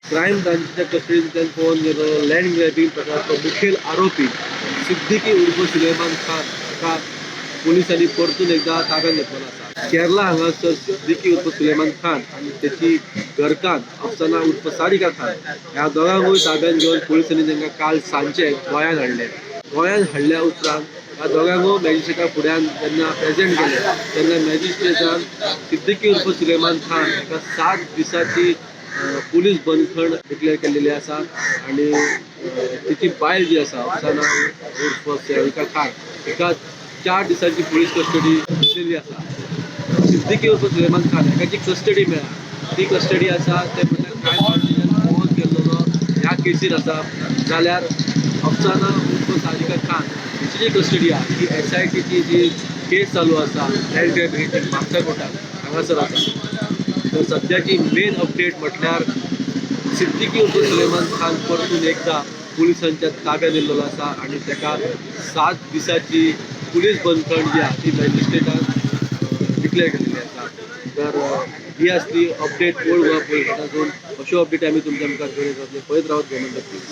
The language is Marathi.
क्रायम ब्रांचच्या कस्टडींतल्यान पळोवन गेलो लँड ग्रॅबिंग प्रकाराचो मुखेल आरोपी सिद्दीकी उर्फ सुलेमान खान हाका पुलिसांनी परतून एकदा ताब्यात घेतलेलो आसा. केरला हांगासर सिद्दीकी उर्फ सुलेमान खान आनी तेची घरकान्न अफसाना उर्फ सारिका खान ह्या दोगांकूय ताब्यात घेवन पुलिसांनी तांकां काल सांजे गोंयांत हाडले. गोंयांत हाडल्या उपरांत ह्या दोगांकूय मॅजिस्ट्रेटा फुड्यान जेन्ना प्रेजेंट केले तेन्ना मॅजिस्ट्रेटान सिद्दीकी उर्फ सुलेमान खान हाका 7 दिसांची पुलीस बंदखण डिक्लेअर केलेली आसा आनी तिची बायल जी आसा अफसाना उर्फ सारिका खान हिका 4 दिसांची पुलीस कस्टडी दिलेली आसा. सिद्दीकी उर्फ सुलेमान खान हाका जी कस्टडी मेळ्ळा ती कस्टडी आसा ते म्हटल्यार क्रायम ब्रांचीन पळोवन गेल्लो ह्या केसीन आसा. जाल्यार अफसाना उर्फ सारिका खान हिची जी कस्टडी आहा ती SITची जी केस चालू आसा लँड ग्रॅबिंगेची म्हापसा कोर्टात हांगासर आसा. तर सद्याची मेन अपडेट म्हटल्यार सिद्दीकी उर्फ सुलेमान खान परतून एकदा पुलिसांच्या ताब्यात येयल्लो आसा आनी ताका 7 दिसांची पुलीस बंदखण जी आहा ती मॅजिस्ट्रेटान डिक्लेअर केलेली आसा. तर ही आसली अपडेट ओल्ड गोवा पुलिसांतून. अश्यो अपडेट आमी तुमच्या मुखार घेवन येतले. पळयत रावत गोमंतक न्यूज.